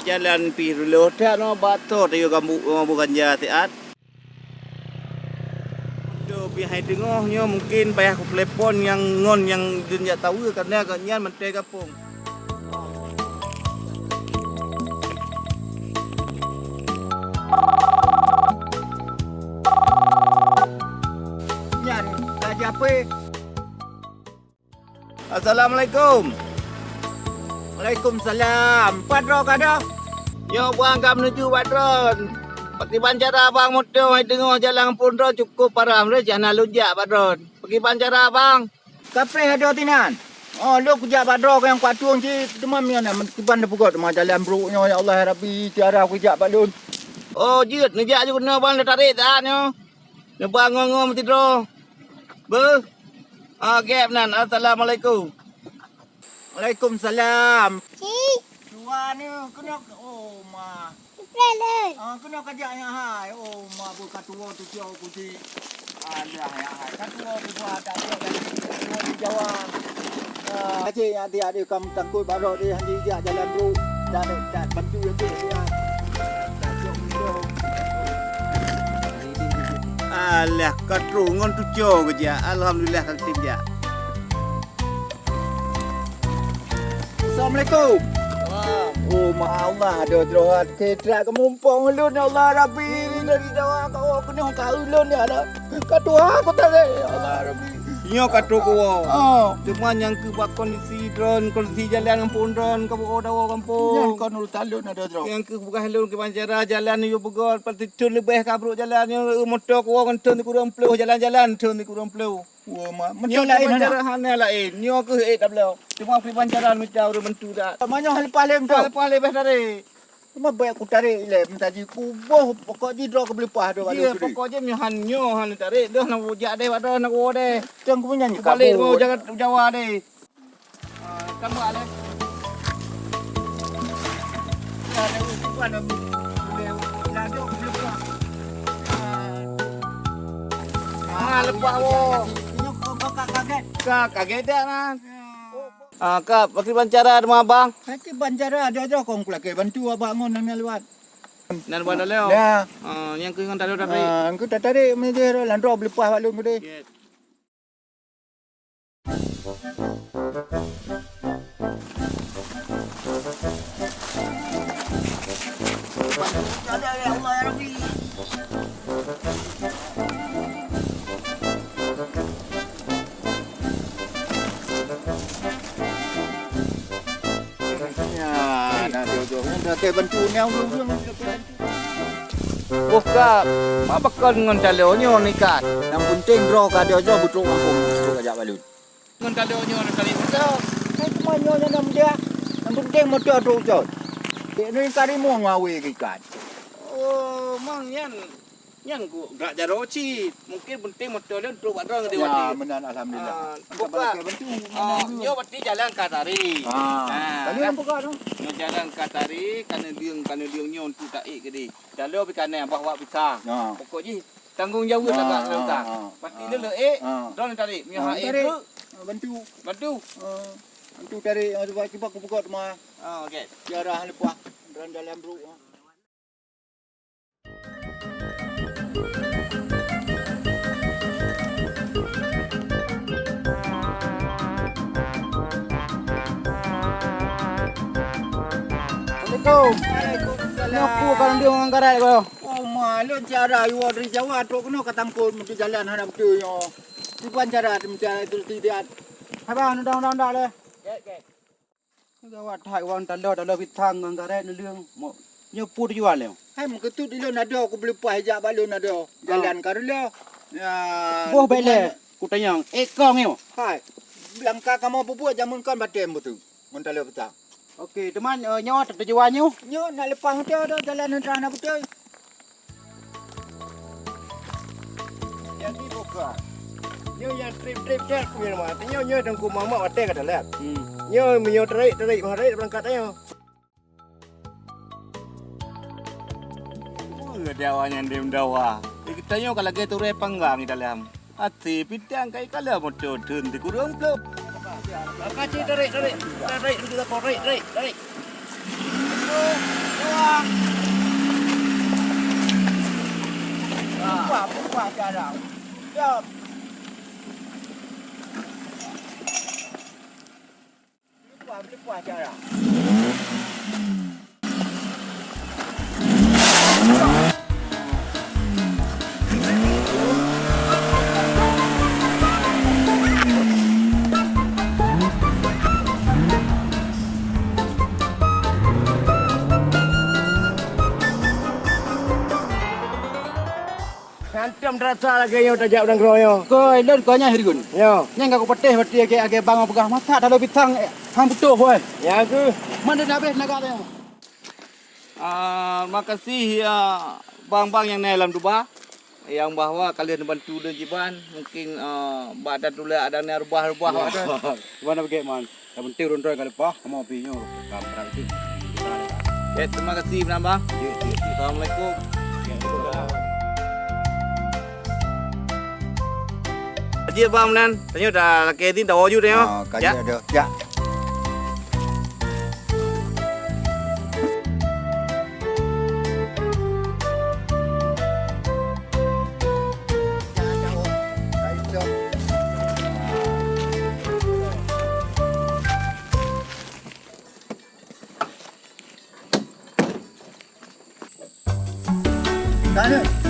jalan pi dulu dah no bato dia kamu bukan jatiat. Do pi hai dengohnya mungkin payah ku telepon yang ngon yang dunia tahu karena agaknya menteri kapung. Yan, kaji apa? Assalamualaikum. Waalaikumsalam. Padro kada? Yo buang kam menuju Badron. Pergi Banjara bang motor hai dengoh jalan pundro cukup param re jangan lujak Badron. Pergi Banjara bang. Kapre ada tinan. Oh, lu kejap padro yang kuatung je demam ni nak kiban pugot mah jalan bruknya ya Allah ya Rabbi cara kejap balun. Oh jut ngejak je kena bang dah tarik dah nyo. Dia bang ngom mesti dro. Be. Gap nan. Assalamualaikum. Waalaikumsalam. Cik, Luar ni kena ma. Brandon. Kena kejap yang hai. Ma bu katua tu cio ku ji. Ada yang hai. Katua ku buat tak ada kan. Katua di Jawa. Cik yang dia kamu takut baru dia handi dia jalan bruk dan bantu dia dia. Alah katru ngon tu cio kerja. Alhamdulillah kang tim ja. Assalamualaikum. Oh, ma Allah ada terawat ketrak kemumpung ulun ya Allah Rabbi ni dari Jawa kau kena kau ulun ya Allah. Katua aku tak ada ya Allah Rabbi. Nyo katru ko. Oh, Cuma yang ke buat kondisi drone, kondisi jalan kampung drone, kamu dawa yang kampung. kau nurut talun ada terawat. Yang ke bukan helun ke Banjara jalan yo begol pati tun lebih kabruk jalan yo motor ko kan tun kurang pelu jalan-jalan tun kurang pelu. Oh, ma Nyo macam lain Banjara ana. hanya lain. Nyo ke tak Cuma pergi Banjara macam orang mentu dah. Mana hal paling tu? Apa lebih dari? Cuma banyak aku tarik le tadi kubuh pokok di draw ke belepah ada Dia kalau. pokoknya nyo han tarik dah nak wujak deh pada nak wo deh. Tang ku nyanyi Balik mau kabut. jangan Jawa deh. Kamu ale. Ada usupan ada lado belepah. Lepas wo. Ini kau kaget. Kaget dah kan. Kak, pergi Banjara rumah abang. Nanti Banjara ada kau kelak bantu abang nang lewat. Nan buat leo. Ya. Yang ke ngan tarik tarik. Aku tak tarik meja landro belepah balun gede. Ada ya Allah ya Rabbi. Nah, dia ke bantu ni aku Buka, apa kan ngan tarik nyo ni kat. yang penting draw ka dia jo butruk kampung butruk ajak balun. Ngan tarik nyo tarik So, saya cuma nyonya nam dia. Yang penting motor draw jo. Ini kari mu ngawe ikan. Oh, mang yan ku gak jaroci. Mungkin penting motor dia untuk badrong dia Ya, wati. benar alhamdulillah. Buka. bantu. Nyo wati jalan Katari. Tadi nampak kan? Nyo jalan Katari kana liang nyo untuk taik ke di. Jalur pi kanan bawa bisa. Ya. Pokoknya tanggungjawab lah kat utang. Pasti le don tarik. Nyo ha Tarik. tu Bantu. bantu. Bantu tarik sebab kibak buka rumah. Okey. Tiara lepas jalan bro. Assalamualaikum. Nyapu kan dia orang karat kau. Oh malu cara you dari Jawa tu kena katangkul mesti jalan hana betul yo. Di Banjara mesti itu tidak. Abang dah le. Okey. Jawa thai wan talo pitang orang karat ni liang. Nyapu dia jual le. Hai mungkin tu dilon ada aku beli pah hijab balon ada. Jalan karula. Ya. Boh bele. Ku tanya, kong ni. Hai. Langkah kamu buat jamun kan batem betul. Mentalo petang. Okey, teman nyawa tak jualnya. Nyo nak lepas hotel dah jalan hendrah nak betul. Jadi buka. Nyo yang trip cek punya mah. Nyo dengku mama hotel kata lep. Nyo menyo tarik marai berangkat ayo. Dawanya dia mendawa. Kita nyo kalau gitu repanggang di dalam. Hati pitang kai kalau motor turun di kurung peluk. Kaci tarik. Kita korek. Bang. Buka jarang. Jom. Buka jarang. Santam terasa lagi yang tajak dan keroyo. Koi len kau nya hirgun. Yo, Nya enggak ko petih peti age bang pegang mata dalam bitang hang butuh hoy. ya tu. Mana dah habis negara yang. Makasih ya bang-bang yang dalam Duba yang bahwa kalian bantu dan jiban mungkin badan dulu ada ni rubah-rubah ada. Mana bagi man. Yang penting rundoi kali pah mau pinyo. Kamera itu. Okay, terima kasih bang. Assalamualaikum. Haji bang nan, tanya dah laki tin tahu juga ya. Kaji ada. Ya. Tanya.